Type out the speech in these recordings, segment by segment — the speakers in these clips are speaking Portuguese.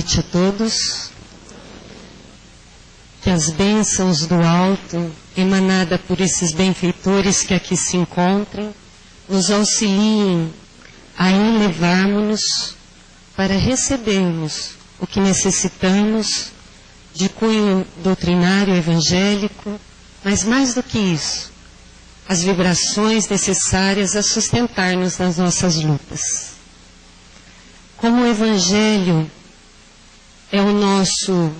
noite a todos. Que as bênçãos do alto, emanada por esses benfeitores que aqui se encontram, nos auxiliem a elevarmos-nos para recebermos o que necessitamos de cunho doutrinário evangélico, mas mais do que isso, as vibrações necessárias a sustentar-nos nas nossas lutas. Como o Evangelho é o nosso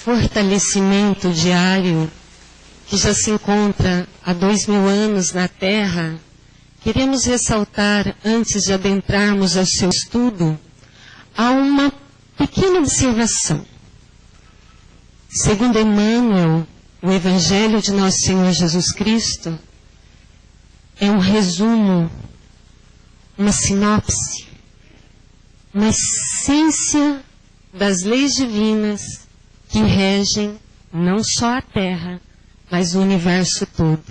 fortalecimento diário, que já se encontra há 2000 anos na Terra, queremos ressaltar, antes de adentrarmos ao seu estudo, há uma pequena observação. Segundo Emmanuel, o Evangelho de Nosso Senhor Jesus Cristo é um resumo, uma sinopse, uma essência das leis divinas que regem não só a Terra, mas o universo todo.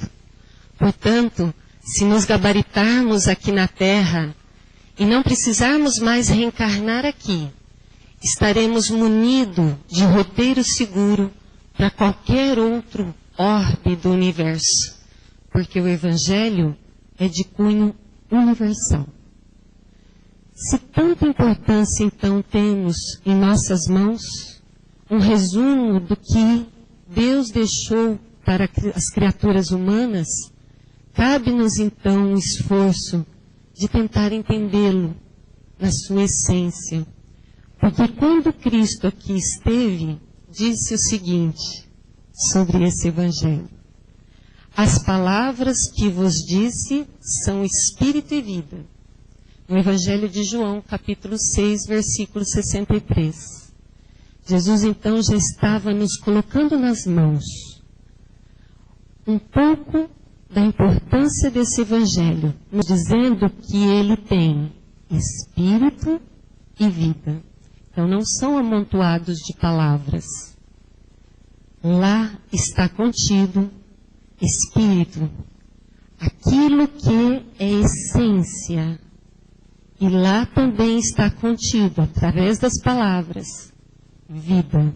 Portanto, se nos gabaritarmos aqui na Terra e não precisarmos mais reencarnar aqui, estaremos munidos de roteiro seguro para qualquer outro orbe do universo, porque o Evangelho é de cunho universal. Se tanta importância então temos em nossas mãos, um resumo do que Deus deixou para as criaturas humanas, cabe-nos então o esforço de tentar entendê-lo na sua essência. Porque quando Cristo aqui esteve, disse o seguinte sobre esse Evangelho: as palavras que vos disse são espírito e vida. No Evangelho de João, capítulo 6, versículo 63. Jesus então já estava nos colocando nas mãos um pouco da importância desse Evangelho, nos dizendo que ele tem espírito e vida. Então não são amontoados de palavras. Lá está contido espírito, aquilo que é essência. E lá também está contido, através das palavras, vida.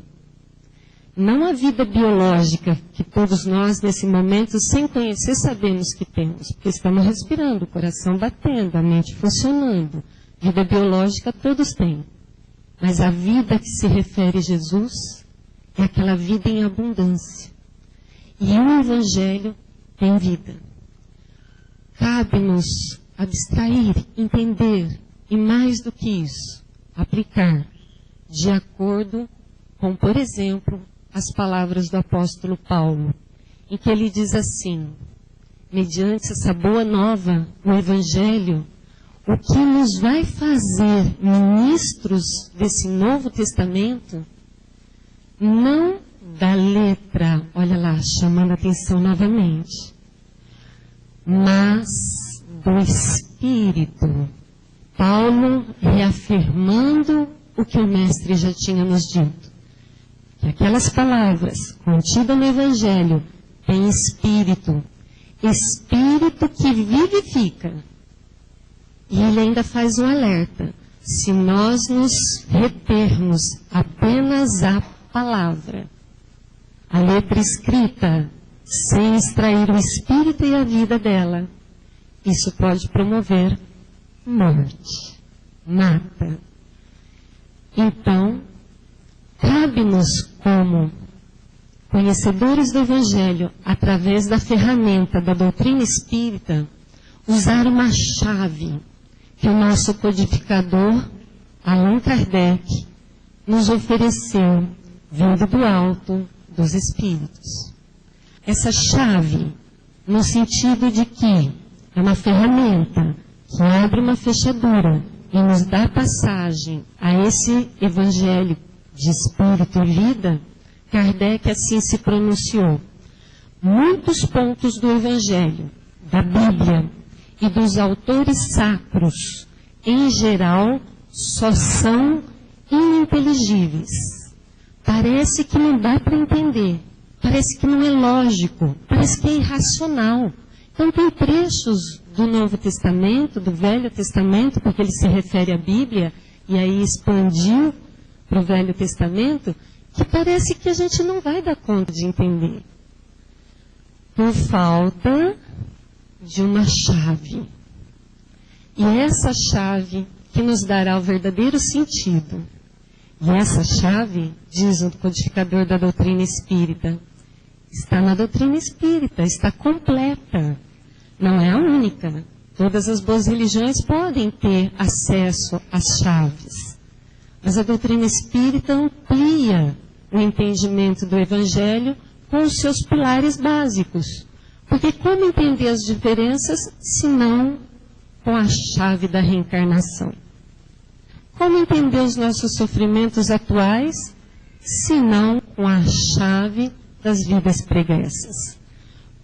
Não a vida biológica que todos nós, nesse momento, sem conhecer, sabemos que temos. Porque estamos respirando, o coração batendo, a mente funcionando. Vida biológica todos têm. Mas a vida que se refere a Jesus é aquela vida em abundância. E o Evangelho tem vida. Cabe-nos abstrair, entender, e mais do que isso, aplicar, de acordo com, por exemplo, as palavras do apóstolo Paulo, em que ele diz assim, mediante essa boa nova, o Evangelho, o que nos vai fazer ministros desse Novo Testamento, não da letra, olha lá, chamando a atenção novamente, mas do Espírito. Paulo reafirmando o que o Mestre já tinha nos dito. Que aquelas palavras contidas no Evangelho têm Espírito. Espírito que vivifica. E ele ainda faz um alerta. Se nós nos retermos apenas à palavra, a letra escrita, sem extrair o Espírito e a vida dela, isso pode promover morte. Mata. Então, cabe-nos como conhecedores do Evangelho, através da ferramenta da doutrina espírita, usar uma chave que o nosso codificador, Allan Kardec, nos ofereceu, vindo do alto dos Espíritos. Essa chave, no sentido de que é uma ferramenta que abre uma fechadura e nos dá passagem a esse Evangelho de Espírito e vida, Kardec assim se pronunciou. Muitos pontos do Evangelho, da Bíblia e dos autores sacros, em geral, só são ininteligíveis. Parece que não dá para entender, parece que não é lógico, parece que é irracional. Então tem trechos do Novo Testamento, do Velho Testamento, porque ele se refere à Bíblia, e aí expandiu para o Velho Testamento, que parece que a gente não vai dar conta de entender. Por falta de uma chave. E essa chave que nos dará o verdadeiro sentido. E essa chave, diz o codificador da doutrina espírita, está na doutrina espírita, está completa. Não é a única. Todas as boas religiões podem ter acesso às chaves. Mas a doutrina espírita amplia o entendimento do Evangelho com os seus pilares básicos. Porque como entender as diferenças, se não com a chave da reencarnação? Como entender os nossos sofrimentos atuais, se não com a chave das vidas pregressas?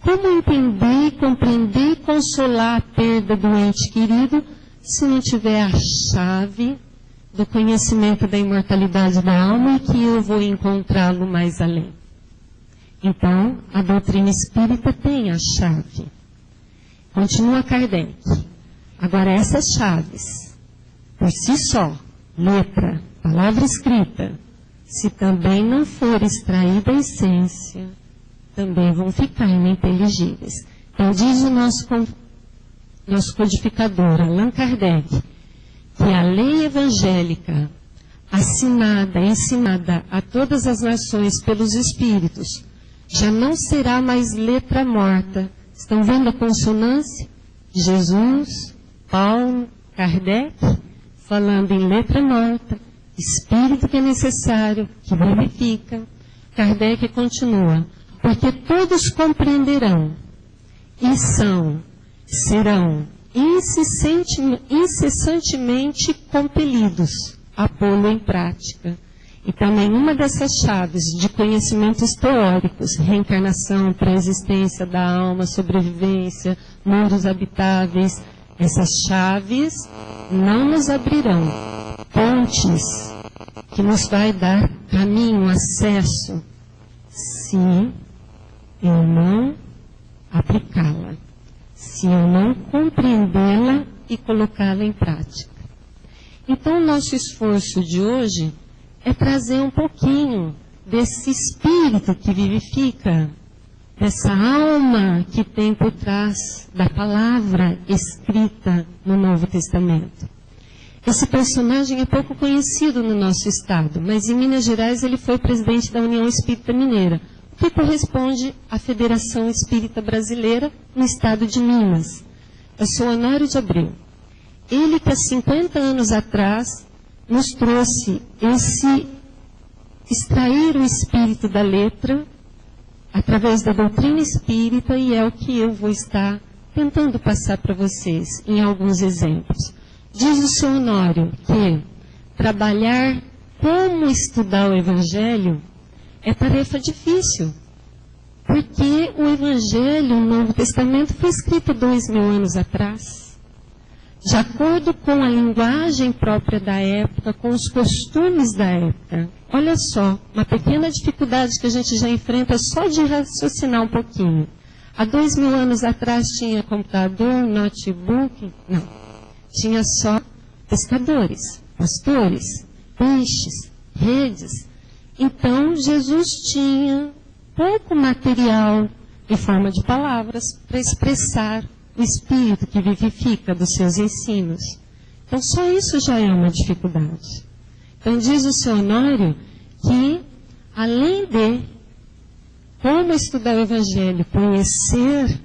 Como entender, compreender e consolar a perda do ente querido, se não tiver a chave do conhecimento da imortalidade da alma e que eu vou encontrá-lo mais além? Então, a doutrina espírita tem a chave. Continua Kardec. Agora, essas chaves, por si só, letra, palavra escrita, se também não for extraída a essência, também vão ficar ininteligíveis. Então, diz o nosso codificador, Allan Kardec, que a lei evangélica, assinada, ensinada a todas as nações pelos Espíritos, já não será mais letra morta. Estão vendo a consonância? Jesus, Paulo, Kardec, falando em letra morta, espírito que é necessário, que vivifica. Kardec continua, porque todos compreenderão e serão incessantemente compelidos a pô-lo em prática. Então, nenhuma dessas chaves de conhecimentos teóricos, reencarnação, pré-existência da alma, sobrevivência, mundos habitáveis, essas chaves não nos abrirão pontes que nos vai dar caminho, acesso, se eu não aplicá-la, se eu não compreendê-la e colocá-la em prática. Então, o nosso esforço de hoje é trazer um pouquinho desse espírito que vivifica, dessa alma que tem por trás da palavra escrita no Novo Testamento. Esse personagem é pouco conhecido no nosso estado, mas em Minas Gerais ele foi presidente da União Espírita Mineira, que corresponde à Federação Espírita Brasileira no estado de Minas. É o Sr. Honório de Abreu. Ele que há 50 anos atrás nos trouxe esse extrair o espírito da letra através da doutrina espírita, e é o que eu vou estar tentando passar para vocês em alguns exemplos. Diz o Sr. Honório que trabalhar como estudar o Evangelho é tarefa difícil, porque o Evangelho, o Novo Testamento, foi escrito 2000 anos atrás. De acordo com a linguagem própria da época, com os costumes da época. Olha só, uma pequena dificuldade que a gente já enfrenta só de raciocinar um pouquinho. Há 2000 anos atrás tinha computador, notebook? Não. Tinha só pescadores, pastores, peixes, redes. Então, Jesus tinha pouco material em forma de palavras para expressar o espírito que vivifica dos seus ensinos. Então, só isso já é uma dificuldade. Então, diz o Sr. Honório que, além de como estudar o Evangelho, conhecer,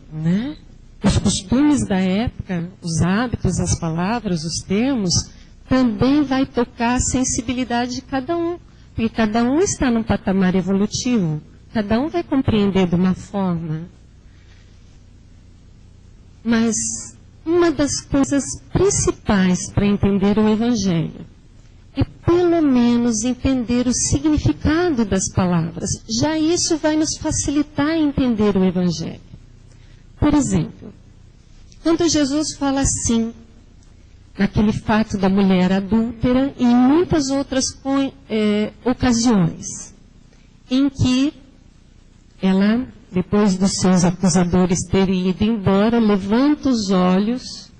os costumes da época, os hábitos, as palavras, os termos, também vai tocar a sensibilidade de cada um, porque cada um está num patamar evolutivo, cada um vai compreender de uma forma. Mas uma das coisas principais para entender o Evangelho é pelo menos entender o significado das palavras. Já isso vai nos facilitar entender o Evangelho. Por exemplo, quando Jesus fala assim, naquele fato da mulher adúltera e em muitas outras ocasiões, em que ela, depois dos seus acusadores terem ido embora, levanta os olhos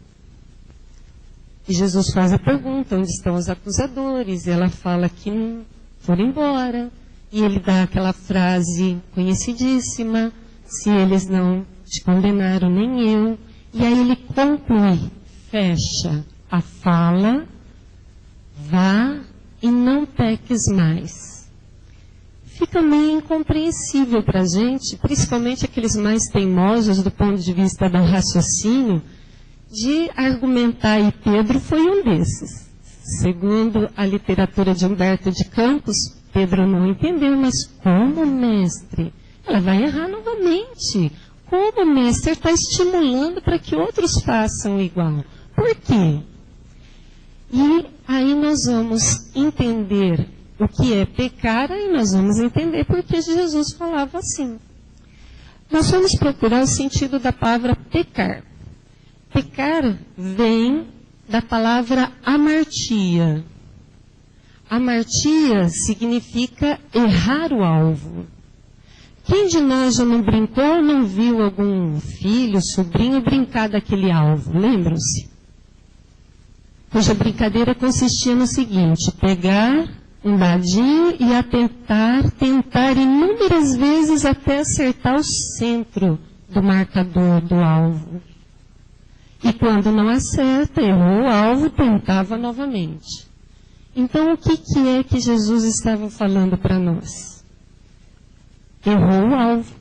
E Jesus faz a pergunta, onde estão os acusadores? E ela fala que foram embora. E ele dá aquela frase conhecidíssima, se eles não te condenaram, nem eu. E aí ele conclui, fecha a fala, vá e não peques mais. Fica meio incompreensível para a gente, principalmente aqueles mais teimosos do ponto de vista do raciocínio, de argumentar, e Pedro foi um desses. Segundo a literatura de Humberto de Campos, Pedro não entendeu, mas como, mestre? Ela vai errar novamente. Como, mestre, está estimulando para que outros façam igual? Por quê? E aí nós vamos entender o que é pecar, e nós vamos entender por que Jesus falava assim. Nós vamos procurar o sentido da palavra pecar. Pecar vem da palavra amartia. Amartia significa errar o alvo. Quem de nós já não brincou ou não viu algum filho, sobrinho brincar daquele alvo? Lembram-se? Cuja brincadeira consistia no seguinte: pegar um dadinho e tentar inúmeras vezes até acertar o centro do marcador do alvo. E quando não acerta, errou o alvo, tentava novamente. Então, o que é que Jesus estava falando para nós? Errou o alvo.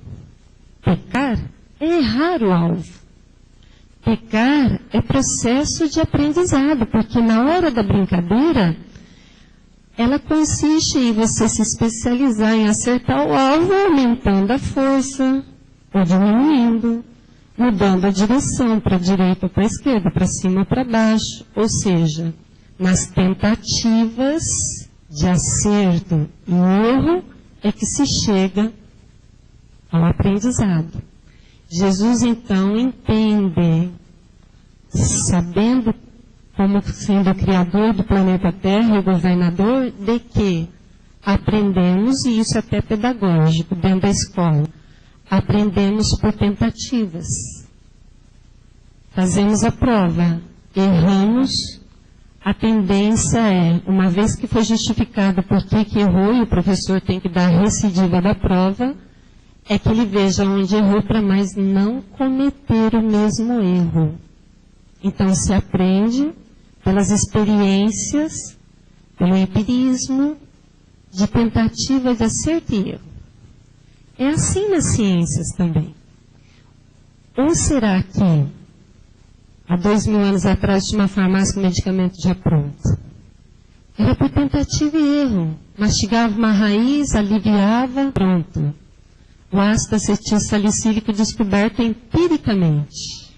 Pecar é errar o alvo. Pecar é processo de aprendizado, porque na hora da brincadeira, ela consiste em você se especializar em acertar o alvo, aumentando a força ou diminuindo, mudando a direção para a direita ou para a esquerda, para cima ou para baixo. Ou seja, nas tentativas de acerto e erro é que se chega ao aprendizado. Jesus, então, entende, sabendo como sendo o criador do planeta Terra e o governador, de que aprendemos, e isso é até pedagógico, dentro da escola, aprendemos por tentativas. Fazemos a prova, erramos, a tendência é, uma vez que foi justificado por que errou e o professor tem que dar a recidiva da prova, é que ele veja onde errou para mais não cometer o mesmo erro. Então se aprende pelas experiências, pelo empirismo, de tentativa de acerto e erro. É assim nas ciências também. Ou será que, há 2000 anos atrás, tinha uma farmácia com medicamento já pronto? Era por tentativa e erro. Mastigava uma raiz, aliviava, pronto. O ácido acetil salicílico descoberto empiricamente,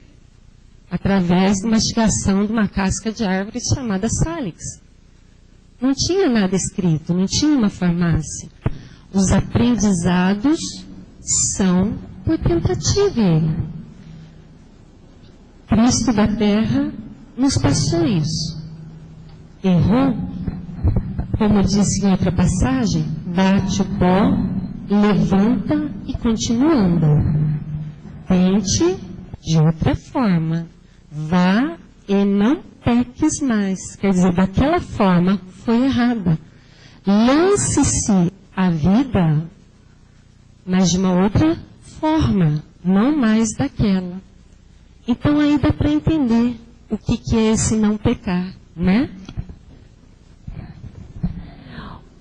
através da mastigação de uma casca de árvore chamada Salix. Não tinha nada escrito, não tinha uma farmácia. Os aprendizados são por tentativa e erro. Cristo da Terra nos passou isso. Errou, como disse em outra passagem, bate o pó, levanta e continua andando. Tente de outra forma. Vá e não peques mais. Quer dizer, daquela forma foi errada. Lance-se a vida, mas de uma outra forma, não mais daquela. Então aí dá para entender o que é esse não pecar, né?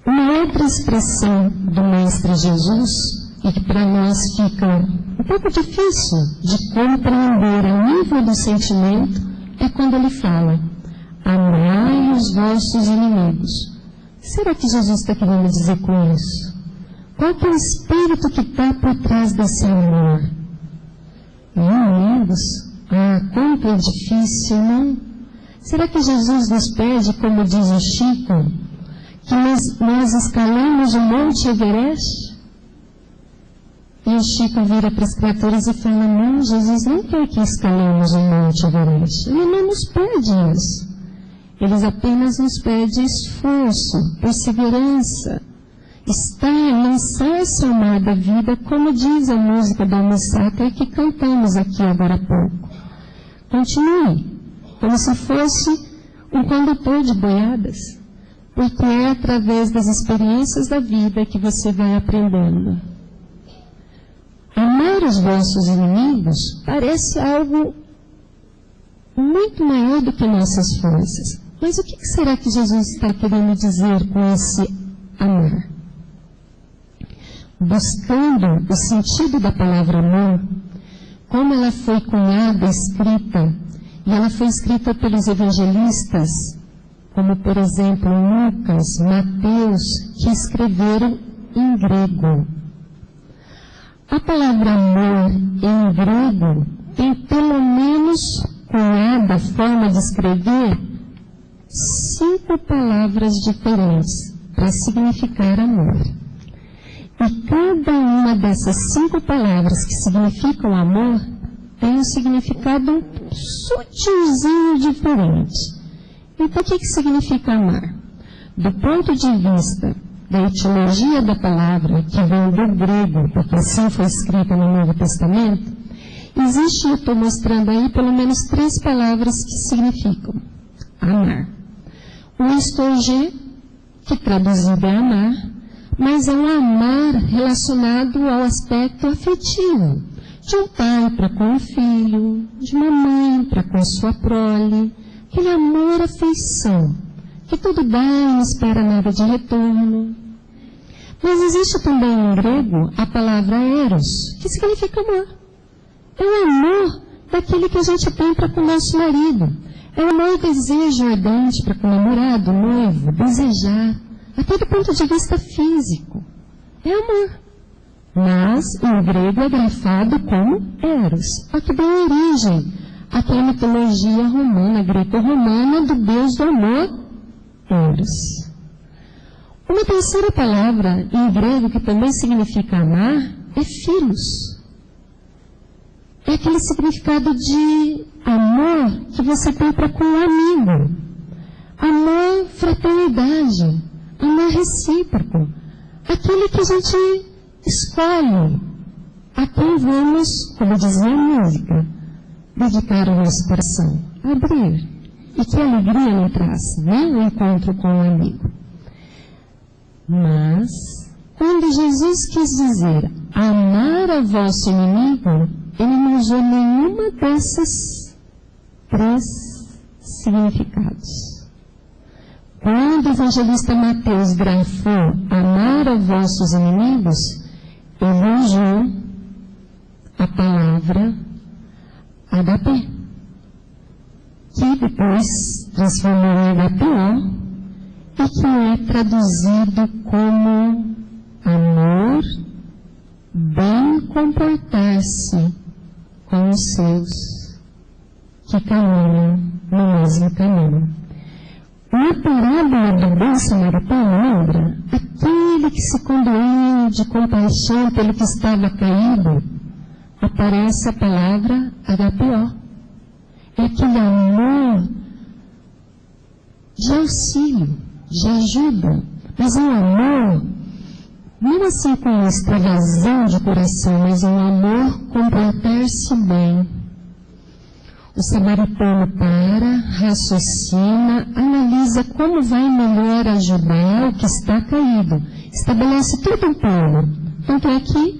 Uma outra expressão do Mestre Jesus, e que para nós fica um pouco difícil de compreender a nível do sentimento, é quando ele fala: amai os vossos inimigos. Será que Jesus está querendo dizer com isso? Qual que é o espírito que está por trás desse amor? Inimigos? Ah, quanto é difícil, não? Será que Jesus nos pede, como diz o Chico, que nós escalamos o Monte Everest? E o Chico vira para as criaturas e fala: não, Jesus não quer que escalemos o Monte Everest. Ele não nos pede isso. Ele apenas nos pede esforço, perseverança, lançar-se ao mar da vida, como diz a música da Alma-Sacra que cantamos aqui agora há pouco. Continue, como se fosse um condutor de boiadas, porque é através das experiências da vida que você vai aprendendo. Amar os vossos inimigos parece algo muito maior do que nossas forças. Mas o que será que Jesus está querendo dizer com esse amar? Buscando o sentido da palavra amor, como ela foi cunhada, escrita, e ela foi escrita pelos evangelistas, como por exemplo Lucas, Mateus, que escreveram em grego. A palavra amor em grego tem pelo menos cunhada forma de escrever 5 palavras diferentes para significar amor. E cada uma dessas 5 palavras que significam amor tem um significado sutilzinho diferente. Então, o que significa amar? Do ponto de vista da etimologia da palavra, que vem do grego, porque assim foi escrita no Novo Testamento, existe, eu estou mostrando aí, pelo menos 3 palavras que significam amar. O estorgê, que traduzido é amar, mas é um amar relacionado ao aspecto afetivo, de um pai para com o filho, de uma mãe para com a sua prole, aquele amor, afeição, que tudo dá e não espera nada de retorno. Mas existe também em grego a palavra eros, que significa amor. É o amor daquele que a gente tem para com o nosso marido. É o amor, desejo ardente para com o namorado, noivo, desejar, até do ponto de vista físico. É amor. Mas, em grego, é grafado como eros, a que deu origem àquela mitologia romana, greco-romana, do deus do amor, eros. Uma terceira palavra em grego que também significa amar é filos. É aquele significado de amor que você tem para com um amigo. Amor, fraternidade, amor recíproco. Aquele que a gente escolhe a quem vamos, como dizia a música, dedicar o nosso coração, abrir. E que alegria me traz, né? O encontro com um amigo. Mas, quando Jesus quis dizer amar a vosso inimigo, ele não usou nenhuma dessas 3 significados. Quando o evangelista Mateus grafou amar a vossos inimigos, ele usou a palavra agape, que depois transformou em HPO, e que é traduzido como amor, bem comportar-se com os seus que caminham no mesmo caminho. Na parábola do bom samaritano, lembra? Aquele que se condoeu de compaixão pelo que estava caído, aparece a palavra HPO. É aquele amor de auxílio, de ajuda, mas é um amor, não assim com extravasão de coração, mas um amor comportar-se bem. O samaritano para, raciocina, analisa como vai melhor ajudar o que está caído. Estabelece todo um plano. Tanto é que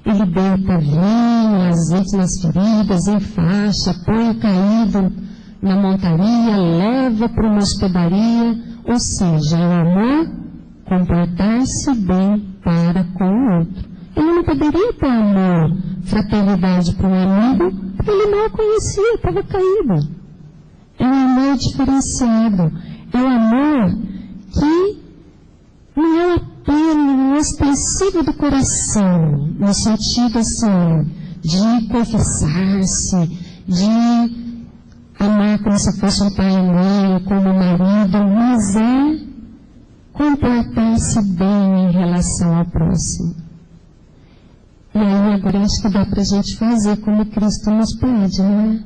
ele deita vinho, azeite nas feridas, enfaixa, põe o caído na montaria, leva para uma hospedaria. Ou seja, é o amor comportar-se bem para com o outro. Ele não poderia ter amor, fraternidade para um amigo, porque ele mal conhecia, estava caído. É um amor diferenciado. É um amor que não é um apelo ostensivo do coração, no sentido assim, de confessar-se, de amar como se fosse um pai e mãe, como um marido, mas é comportar-se bem em relação ao próximo. E aí agora acho que dá para a gente fazer como Cristo nos pede, não é?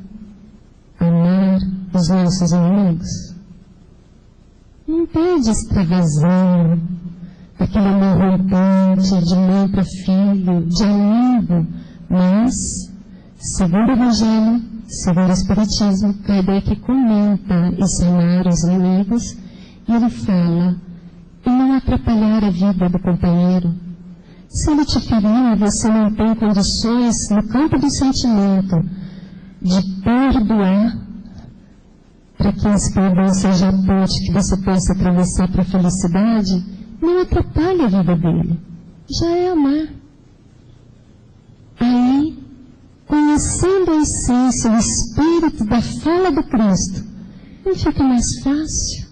Amar os nossos inimigos. Não pede extravasão, aquele amor rompante, de mãe para filho, de amigo, mas, segundo o Evangelho, segundo o Espiritismo, Kardec comenta esse amar os inimigos e ele fala, e não atrapalhar a vida do companheiro. Se ele te ferir, você não tem condições, no campo do sentimento, de perdoar, para que esse perdão seja a ponte que você possa atravessar para a felicidade, não atrapalhe a vida dele. Já é amar. Aí, conhecendo a essência, o espírito da fala do Cristo, não fica mais fácil.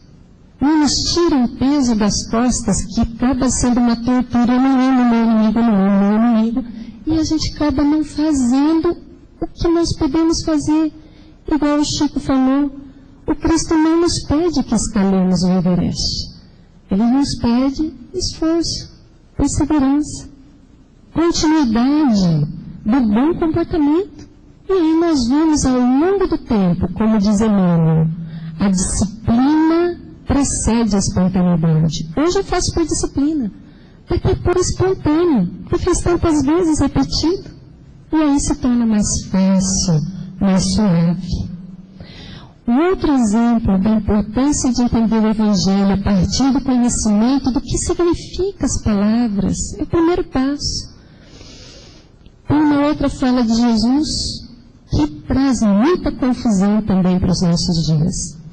Não nos tira o peso das costas, que acaba sendo uma tortura. Eu não amo meu inimigo, não amo meu inimigo. E a gente acaba não fazendo o que nós podemos fazer. Igual o Chico falou, o Cristo não nos pede que escalemos o Everest. Ele nos pede esforço, perseverança, continuidade do bom comportamento. E aí nós vemos ao longo do tempo, como diz Emmanuel, a disciplina precede a espontaneidade. Hoje eu faço por disciplina, daqui a pouco espontâneo, porque fiz tantas vezes repetido. E aí se torna mais fácil, mais suave. Um outro exemplo da importância de entender o Evangelho a partir do conhecimento do que significam as palavras é o primeiro passo. Tem uma outra fala de Jesus que traz muita confusão também para os nossos dias.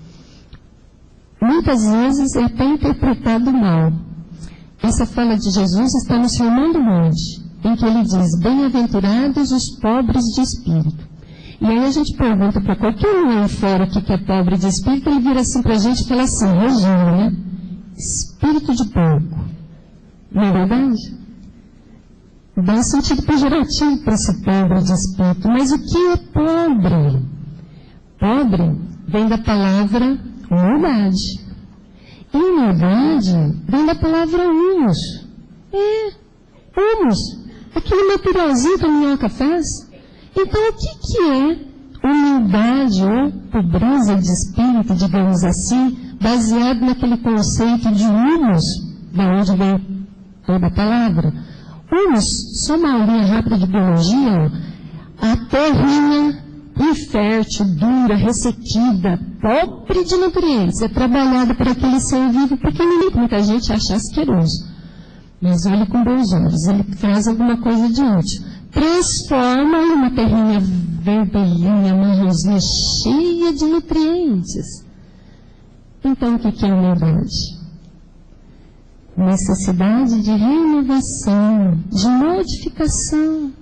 Muitas vezes é até interpretado mal. Essa fala de Jesus está no Sermão do Monte, em que ele diz, bem-aventurados os pobres de espírito. E aí a gente pergunta para qualquer um aí fora que é pobre de espírito, ele vira assim para a gente e fala assim, Regina, né? Espírito de porco. Não é verdade? Dá um sentido pejorativo para esse pobre de espírito. Mas o que é pobre? Pobre vem da palavra humildade. E humildade vem da palavra humus. Humus. Aquele materialzinho que a minhoca faz. Então, o que é humildade ou pobreza de espírito, digamos assim, baseado naquele conceito de humus, da onde vem toda a palavra? Humus, só uma aulinha rápida de biologia, a terrinha infértil, dura, ressequida, pobre de nutrientes, é trabalhada por aquele ser vivo pequenininho, que muita gente acha asqueroso. Mas olhe com bons olhos, ele faz alguma coisa de útil. Transforma em uma terrinha vermelhinha, marronzinha, cheia de nutrientes. Então, o que é humildade? Necessidade de renovação, de modificação.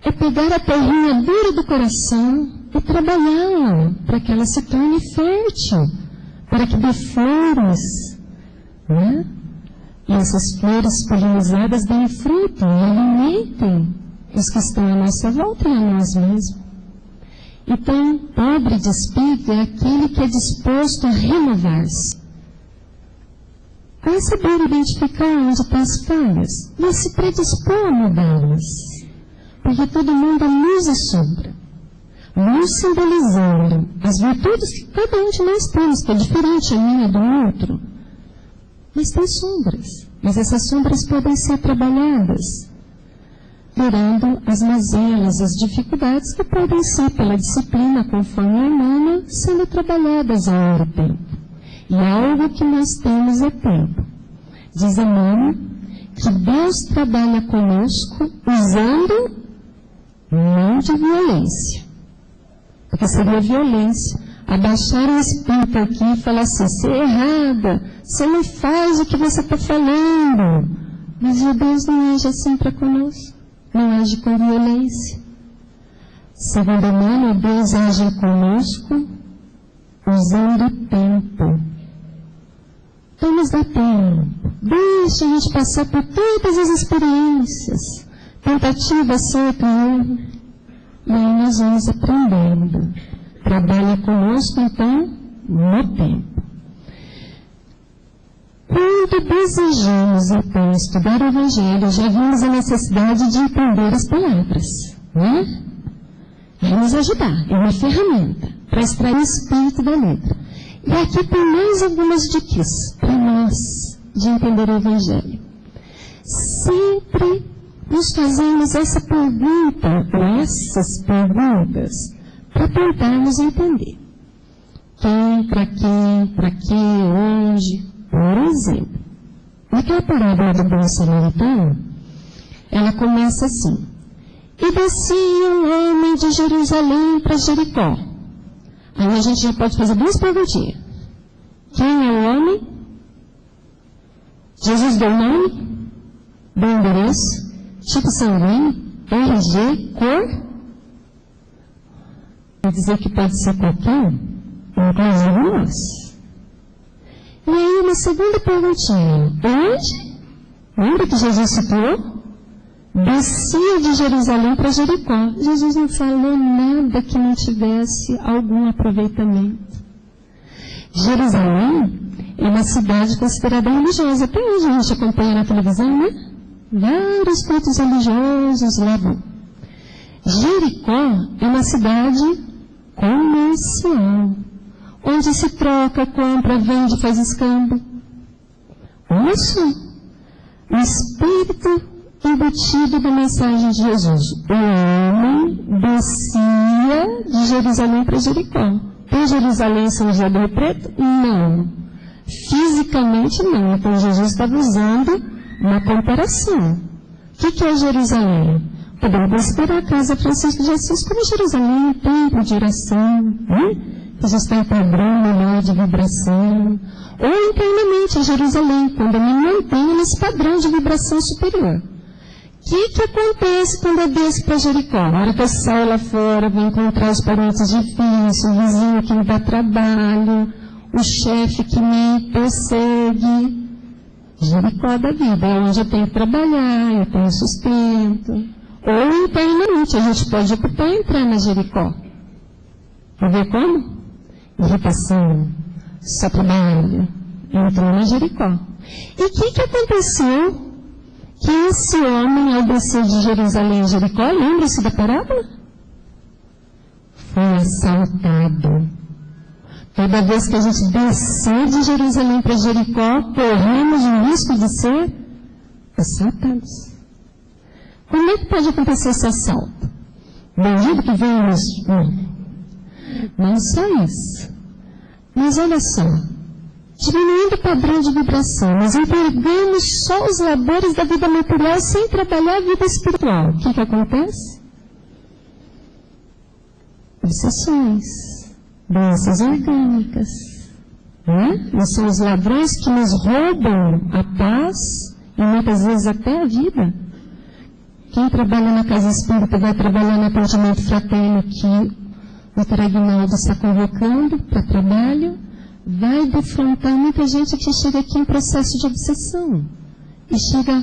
É pegar a terrinha dura do coração e trabalhá-la para que ela se torne fértil, para que dê flores, né? E essas flores polinizadas deem fruto e alimentem os que estão à nossa volta e a nós mesmos. Então, pobre de espírito é aquele que é disposto a renovar-se. Vai saber identificar onde estão as falhas, mas se predispor a mudá-las. Porque todo mundo é luz e sombra. Luz simbolizando as virtudes que cada um de nós temos, que é diferente a minha do outro. Mas tem sombras. Mas essas sombras podem ser trabalhadas, durando as mazelas, as dificuldades que podem ser pela disciplina, conforme a humana, sendo trabalhadas ao longo do tempo. E algo que nós temos é tempo. Diz Emmanuel que Deus trabalha conosco usando não de violência. Porque seria violência. Abaixar o espírito aqui e falar assim, você é errada, você não faz o que você está falando. Mas Deus não age assim para conosco. Não age com violência. Segundo Emmanuel, Deus age conosco usando o tempo. Então nos dá tempo. Deixa a gente passar por todas as experiências. Tentativa, acerto e erro. E aí nós vamos aprendendo. Trabalha conosco, então, no tempo. Quando desejamos, então, estudar o Evangelho, já vimos a necessidade de entender as palavras, né? Vai nos ajudar, é uma ferramenta para extrair o espírito da letra. E aqui tem mais algumas dicas para nós de entender o Evangelho. Sempre nos fazemos essa pergunta, ou essas perguntas, para tentarmos entender. Quem, para quê, onde. Por exemplo, naquela parábola do bom samaritano, ela começa assim: e descia um homem de Jerusalém para Jericó. Aí a gente já pode fazer duas perguntinhas. Quem é o homem? Jesus deu nome? Deu endereço? Tipo sanguíneo? RG? Cor? Quer dizer que pode ser qualquer, inclusive nós. E aí uma segunda perguntinha. Onde? Lembra que Jesus citou? Descia de Jerusalém para Jericó. Jesus não falou nada que não tivesse algum aproveitamento. Jerusalém é uma cidade considerada religiosa. Até hoje a gente acompanha na televisão, né? Vários cultos religiosos lá vão. Jericó é uma cidade comercial, onde se troca, compra, vende, faz escambo. Olha só, o espírito embutido da mensagem de Jesus. O homem descia de Jerusalém para Jericó. Tem Jerusalém em São José do Rio Preto? Não. Fisicamente não. Então Jesus estava usando uma comparação. O que é Jerusalém? Podemos considerar a casa Francisco de Assis como Jerusalém, um templo de oração, né? Que já está em padrão menor de vibração. Ou internamente em Jerusalém, quando eu me mantenho nesse padrão de vibração superior. O que acontece quando eu desço para Jericó? Na hora que eu saio lá fora, vou encontrar os parentes difíceis, o vizinho que me dá trabalho, o chefe que me persegue. Jericó da vida, é onde eu tenho que trabalhar, eu tenho sustento. Ou internamente, a gente pode optar em entrar na Jericó. Quer ver como? Irritação, só trabalho, entrou na Jericó. E o que aconteceu? Que esse homem, ao descer de Jerusalém a Jericó, lembra-se da parábola? Foi assaltado. Toda vez que a gente descer de Jerusalém para Jericó, corremos o risco de ser assaltados. Como é que pode acontecer esse assalto? Bandido que vem nos... Não só isso. Mas olha só. Diminuindo o padrão de vibração, nós entregamos só os labores da vida material sem trabalhar a vida espiritual. O que acontece? Obsessões, doenças orgânicas, né? E são os ladrões que nos roubam a paz e muitas vezes até a vida. Quem trabalha na casa espírita vai trabalhar no atendimento fraterno que o Dr. Aguinaldo está convocando para trabalho. Vai defrontar muita gente que chega aqui em processo de obsessão e chega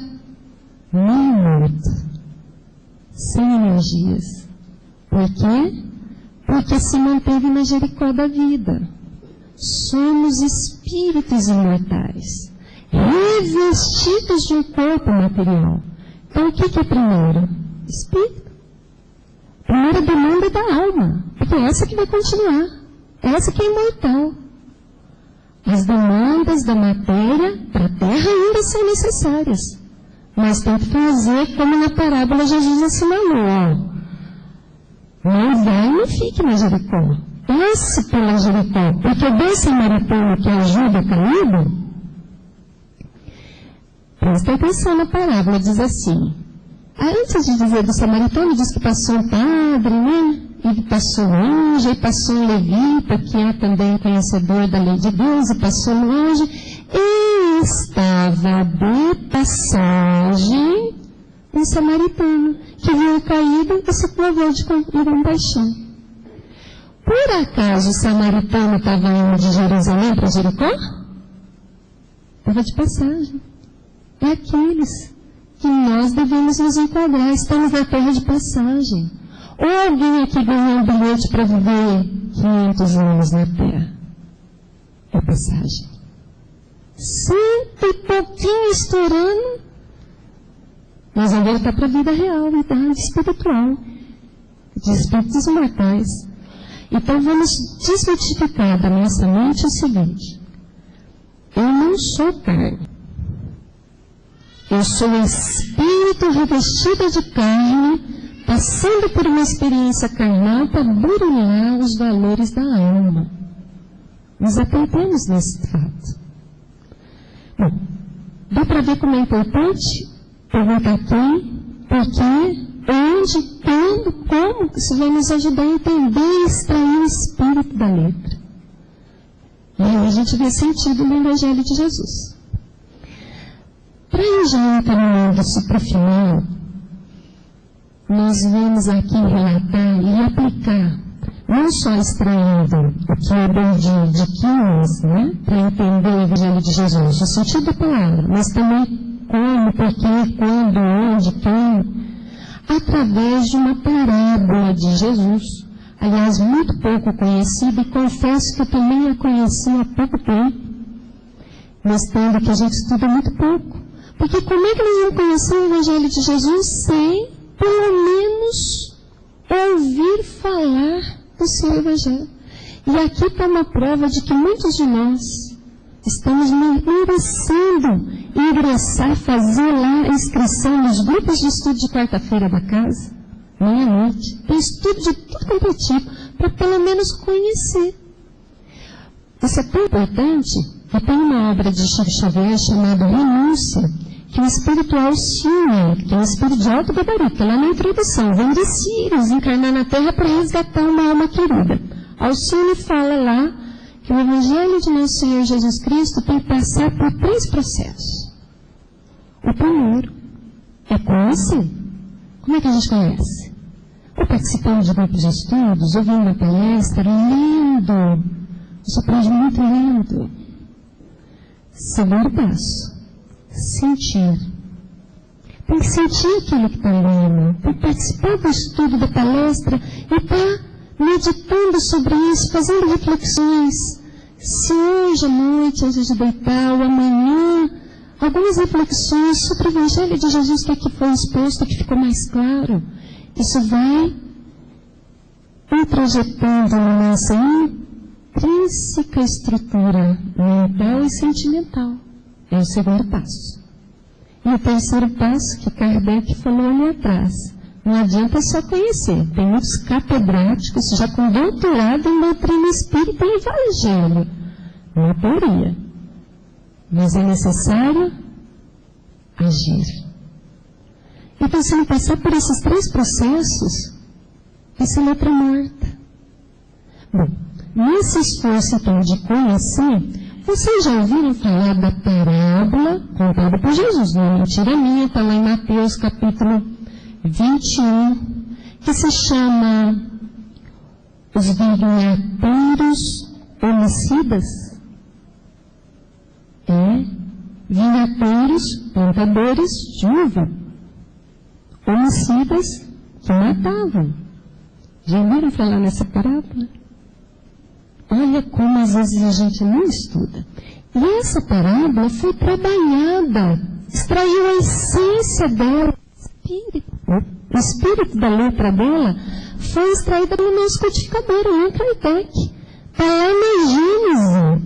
meio morto, sem energias. Por quê? Porque se manteve na Jericó da vida. Somos espíritos imortais, revestidos de um corpo material. Então o que é primeiro? Espírito. Primeira demanda da alma, porque é essa que vai continuar, é essa que é imortal. As demandas da matéria para a Terra ainda são necessárias. Mas tem que fazer como na parábola Jesus assinalou. Não vai e não fique na Jericó. Passe pela Jericó. Porque desse samaritano que ajuda o caído, presta atenção na parábola, diz assim. Antes de dizer do samaritano, diz que passou um padre, né? E passou longe, e passou um levita, que é também conhecedor da lei de Deus, e passou longe, e estava de passagem um samaritano, que viu o caído e se provou de compaixão. Por acaso o samaritano estava indo de Jerusalém para Jericó? Estava de passagem. É aqueles que nós devemos nos enquadrar, estamos na terra de passagem. Ou alguém aqui ganhou um bilhete para viver 500 anos na Terra? É passagem. 100 e pouquinho estourando, nós vamos voltar para a vida real, vida espiritual, de espíritos imortais. Então vamos desmitificar da nossa mente o seguinte: eu não sou carne. Eu sou espírito revestido de carne, passando por uma experiência carnal para burilar os valores da alma. Nos atentamos nesse fato. Bom, dá para ver como é importante perguntar quem, por quê, onde, quando, como. Isso vai nos ajudar a entender e extrair o espírito da letra. E aí a gente vê sentido no Evangelho de Jesus. Para ir já encaminhando-se para o final, nós vamos aqui relatar e aplicar, não só extraindo o que eu dei de Químios, né, para entender o Evangelho de Jesus, o sentido da palavra, mas também como, porquê, quando, onde, quem, através de uma parábola de Jesus, aliás, muito pouco conhecida, e confesso que eu também a conheci há pouco tempo, mostrando que a gente estuda muito pouco. Porque como é que nós vamos conhecer o Evangelho de Jesus sem, pelo menos, ouvir falar do seu Evangelho? E aqui está uma prova de que muitos de nós estamos merecendo ingressar, fazer lá a inscrição nos grupos de estudo de quarta-feira da casa, meia-noite. Tem estudo de tudo quanto é tipo, para pelo menos conhecer. Isso é tão importante que tem uma obra de Chico Xavier chamada Renúncia, que o espírito Alcione, que é um espírito de alto gabarito, lá na introdução, vem de Sírios encarnar na Terra para resgatar uma alma querida. Alcione fala lá que o Evangelho de Nosso Senhor Jesus Cristo tem que passar por 3 processos. O primeiro é conhecer. Como é que a gente conhece? Ou participando de grupos de estudos, ouvindo uma palestra, lendo. Isso aprende muito lendo. Segundo passo, sentir. Tem que sentir aquilo que está lendo. Tem que participar do estudo da palestra e estar meditando sobre isso, fazendo reflexões. Se hoje à noite, antes de deitar, ou amanhã, algumas reflexões sobre o Evangelho de Jesus que aqui foi exposto, que ficou mais claro. Isso vai introjetando na nossa intrínseca estrutura mental e sentimental. É o segundo passo. E o terceiro passo, que Kardec falou ali atrás. Não adianta só conhecer. Tem muitos catedráticos já com doutorado em doutrina espírita e evangelho. Na teoria. Mas é necessário agir. Então, se não passar por esses 3 processos, essa letra é morta. Bom, nesse esforço então de conhecer, vocês já ouviram falar da parábola contada por Jesus? Não é mentira minha, está lá em Mateus capítulo 21, que se chama os vinhateiros homicidas. Vinhateiros, plantadores de uva. Homicidas que matavam. Já ouviram falar nessa parábola? Olha como às vezes a gente não estuda. E essa parábola foi trabalhada, extraiu a essência dela, o espírito da letra dela foi extraída pelo nosso codificador, o Allan Kardec. Está lá na Gênese,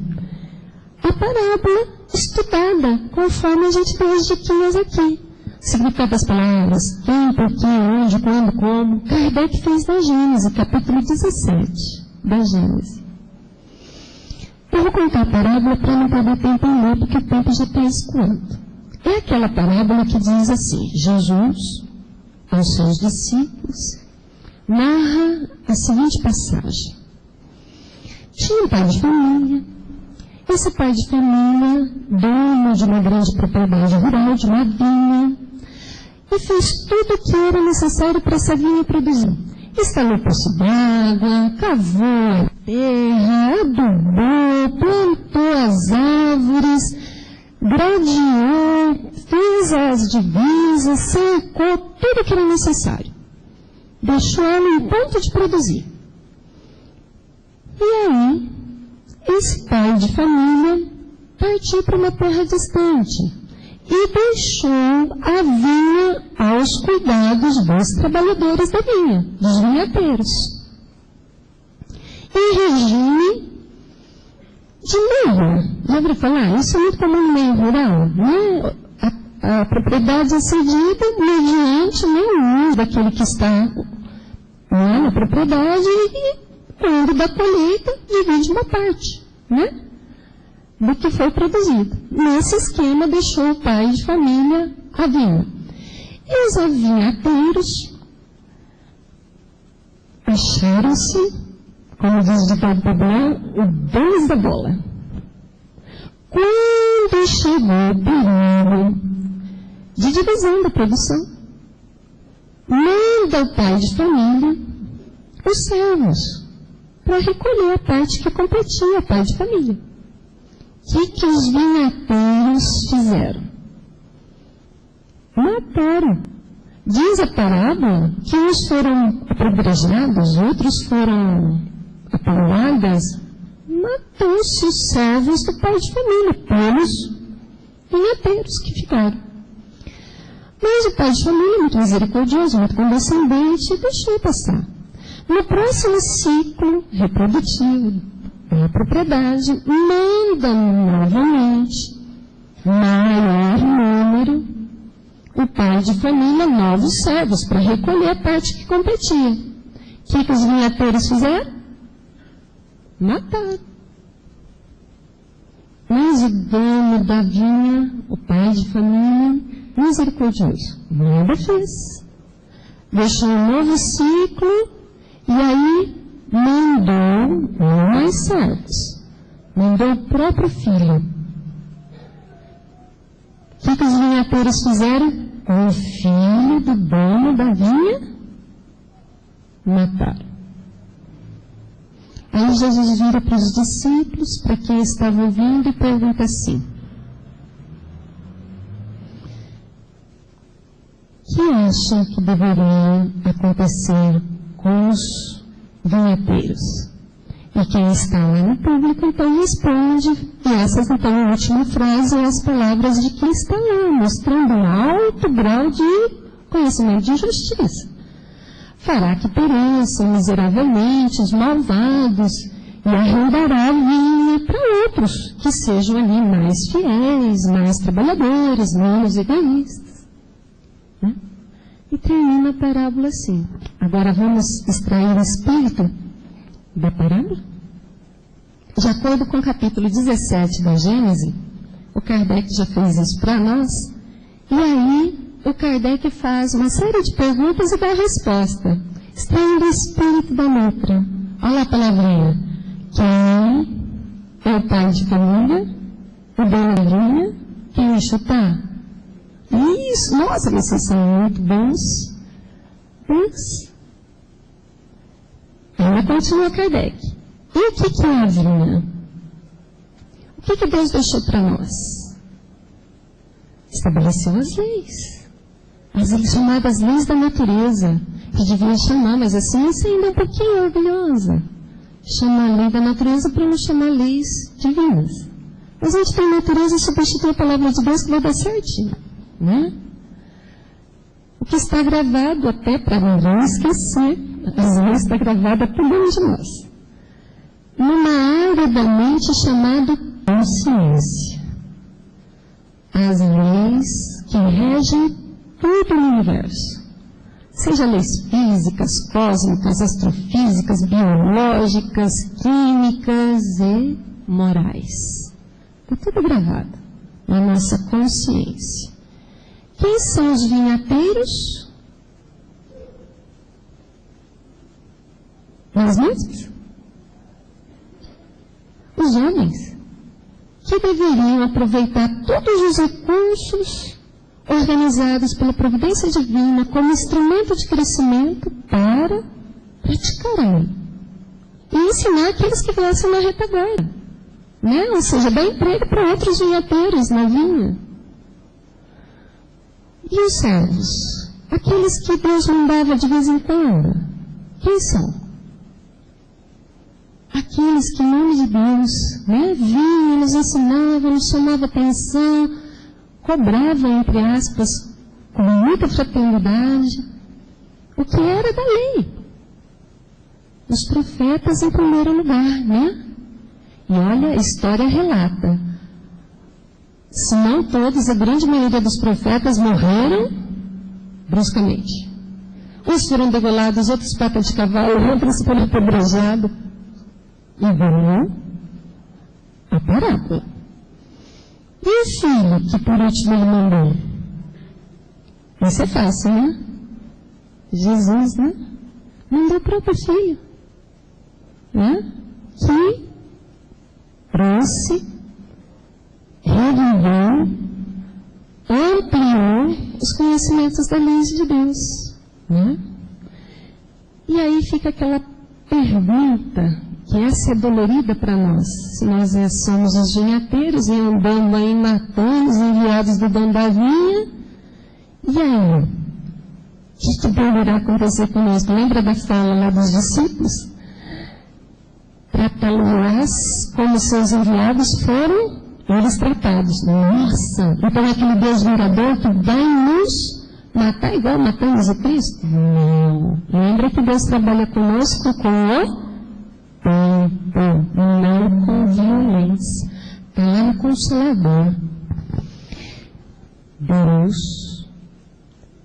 a parábola estudada, conforme a gente tem as diquinhas aqui. Significado das palavras, quem, por quê, onde, quando, como. Kardec fez na Gênese, capítulo 17 da Gênese. Eu vou contar a parábola para não perder tempo em ler, porque o tempo já está escoando. É aquela parábola que diz assim: Jesus, aos seus discípulos, narra a seguinte passagem. Tinha um pai de família. Esse pai de família, dono de uma grande propriedade rural, de uma vinha, e fez tudo o que era necessário para essa vinha produzir. Instalou poço d'água, cavou a terra, adubou, plantou as árvores, gradeou, fez as divisas, cercou tudo o que era necessário. Deixou ela em ponto de produzir. E aí, esse pai de família partiu para uma terra distante e deixou a vinha aos cuidados dos trabalhadores da vinha, dos vinhateiros. Em regime de meio. Já ouviu falar? Isso é muito comum no meio rural, né? A propriedade é cedida mediante o uso daquele que está na propriedade e, quando da colheita, divide uma parte, né? Do que foi produzido. Nesse esquema, deixou o pai de família a vinha. E os avinhateiros acharam-se, como diz o ditado popular, o dois da bola. Quando chegou o período de divisão da produção, manda o pai de família os servos para recolher a parte que competia ao pai de família. O que os vinhateiros fizeram? Mataram. Diz a parábola que uns foram apedrejados, outros foram apaladas. Matou-se os servos do pai de família, pelos vinhateiros que ficaram. Mas o pai de família, muito misericordioso, muito condescendente, deixou passar. No próximo ciclo reprodutivo da propriedade, manda novamente, maior número, o pai de família, novos servos, para recolher a parte que competia. O que os vinhateiros fizeram? Mataram. Mas o dono da vinha, o pai de família, misericordioso, nada fez. Deixou um novo ciclo e aí mandou mais servos. Mandou o próprio filho. O que os vinhateiros fizeram? O filho do dono da vinha mataram. Aí Jesus vira para os discípulos, para quem estava ouvindo, e pergunta assim: o que acham que deveria acontecer com os vinhateiros? E quem está lá no público, então, responde, e essas, então, a última frase é as palavras de quem está lá, mostrando um alto grau de conhecimento de justiça. Fará que pereçam miseravelmente os malvados e arrendará a vinha para outros, que sejam ali mais fiéis, mais trabalhadores, menos egoístas. Né? E termina a parábola assim. Agora vamos extrair o espírito da parábola? De acordo com o capítulo 17 da Gênesis, o Kardec já fez isso para nós, e aí o Kardec faz uma série de perguntas e dá a resposta, extraindo o espírito da letra. Olha a palavrinha. Quem é o pai de família? O dono da vinha? Quem vai chutar? Isso! Nossa, vocês são muito bons. Mas ainda continua Kardec. E o que é a vinha? O que Deus deixou para nós? Estabeleceu as leis. As chamadas leis da natureza, que devia chamar, mas assim você ainda é um pouquinho orgulhosa. Chama a lei da natureza para não chamar leis divinas. Mas a gente tem natureza e substitui a palavra de Deus que vai dar certinho, né? O que está gravado até para não esquecer, as leis está gravada por dentro de nós. Numa área da mente chamada consciência. As leis que regem tudo no universo. Seja leis físicas, cósmicas, astrofísicas, biológicas, químicas e morais. Está tudo gravado na nossa consciência. Quem são os vinhateiros? Nós mesmos? Os homens, que deveriam aproveitar todos os recursos organizados pela providência divina como instrumento de crescimento para praticar a lei. E ensinar aqueles que viessem na retaguarda. Né? Ou seja, dar emprego para outros vinhateiros na vinha. E os servos? Aqueles que Deus mandava de vez em quando. Quem são? Aqueles que, em nome de Deus, né, vinham, nos ensinavam, nos chamavam atenção, cobravam, entre aspas, com muita fraternidade, o que era da lei. Os profetas em primeiro lugar, né? E olha, a história relata. Se não todos, a grande maioria dos profetas morreram bruscamente. Uns foram degolados, outros pata de cavalo, outros foram apedrejados. E ganhou a parábola. E o filho, que por último ele mandou? Isso é fácil, né? Jesus, né? Mandou o próprio filho, né? Que trouxe, reviveu, ampliou os conhecimentos da lei de Deus, né? E aí fica aquela pergunta, que essa é dolorida para nós. Se nós somos os vinhateiros e andamos aí matando os enviados do dono da vinha, e aí? O que deverá acontecer conosco? Lembra da fala lá dos discípulos? Tratá-los como seus enviados foram eles tratados. Nossa! Então aquele Deus vingador que vai nos matar igual matamos o Cristo? Não. Lembra que Deus trabalha conosco com o tempo, não com violência. Está lá no Consolador. Deus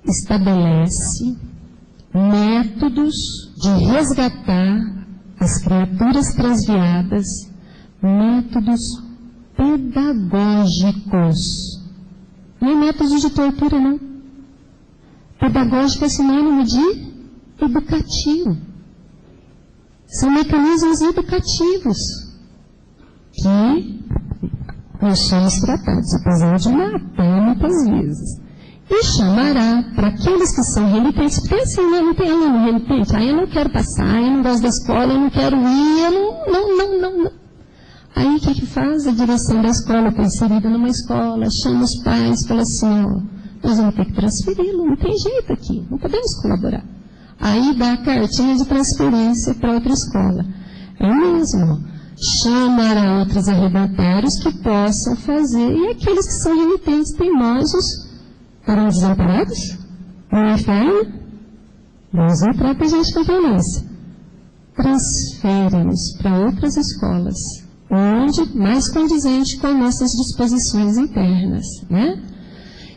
estabelece métodos de resgatar as criaturas transviadas, métodos pedagógicos. Não é métodos de tortura, não. Pedagógico é sinônimo de educativo. São mecanismos educativos que nós somos tratados, apesar de matar muitas vezes. E chamará para aqueles que são renitentes, porque assim, não tem aluno renitente, eu não quero passar, eu não gosto da escola, eu não quero ir, eu não. Aí o que faz? A direção da escola está inserida numa escola, chama os pais, fala assim, ó, nós vamos ter que transferi-lo, não tem jeito aqui, não podemos colaborar. Aí dá a cartinha de transferência para outra escola. É o mesmo, chamará outros arredatários que possam fazer, e aqueles que são renitentes, teimosos, foram desamparados no inferno, Deus não trata a gente com violência. Transfere-nos para outras escolas, onde mais condizente com as nossas disposições internas, né?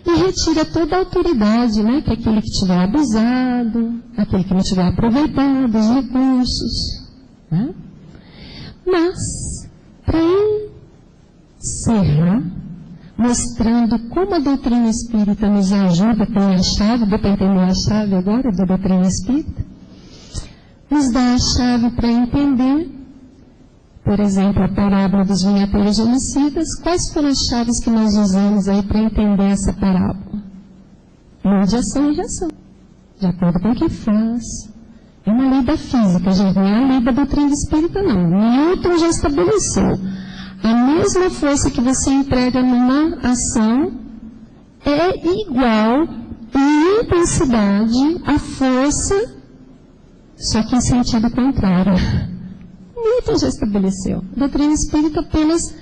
E retira toda a autoridade, né? Que aquele que tiver abusado, aquele que não tiver aproveitado os recursos, né? Mas, para encerrar, mostrando como a doutrina espírita nos ajuda com a chave, deu para entender a chave agora da doutrina espírita? Nos dá a chave para entender, por exemplo, a parábola dos vinhateiros homicidas. Quais foram as chaves que nós usamos aí para entender essa parábola? Lei de ação e reação, de acordo com o que faz. É uma lei da física, gente, não é a lei da doutrina espírita, não. Newton já estabeleceu. A mesma força que você emprega numa ação é igual em intensidade à força, só que em sentido contrário. Newton já estabeleceu. A doutrina espírita apenas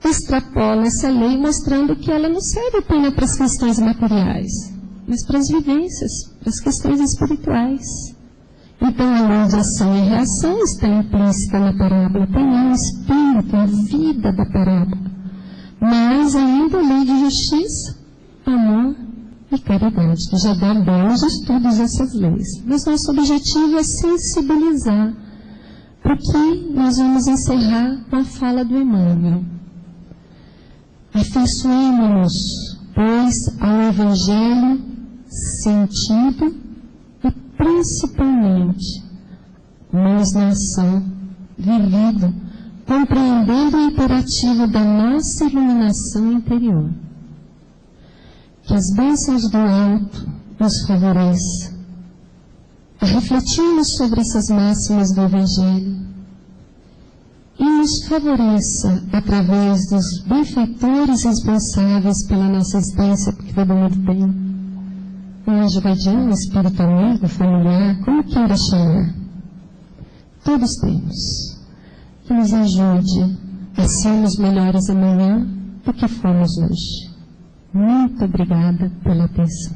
extrapola essa lei, mostrando que ela não serve apenas para as questões materiais, mas para as vivências, para as questões espirituais. Então, a lei de ação e reação está implícita na parábola, tem o espírito, a vida da parábola. Mas ainda a lei de justiça, amor e caridade, que já dá belos estudos essas leis. Mas nosso objetivo é sensibilizar, porque nós vamos encerrar com a fala do Emmanuel. Afeiçoemo-nos, pois, ao Evangelho sentido e principalmente nós na ação, vivido, compreendendo o imperativo da nossa iluminação interior. Que as bênçãos do alto nos favoreçam a refletirmos sobre essas máximas do Evangelho e nos favoreça através dos benfeitores responsáveis pela nossa existência, porque todo mundo tem um anjo guardião, um espírito amigo, familiar, como queira chamar. Todos temos. Que nos ajude a sermos melhores amanhã do que fomos hoje. Muito obrigada pela atenção.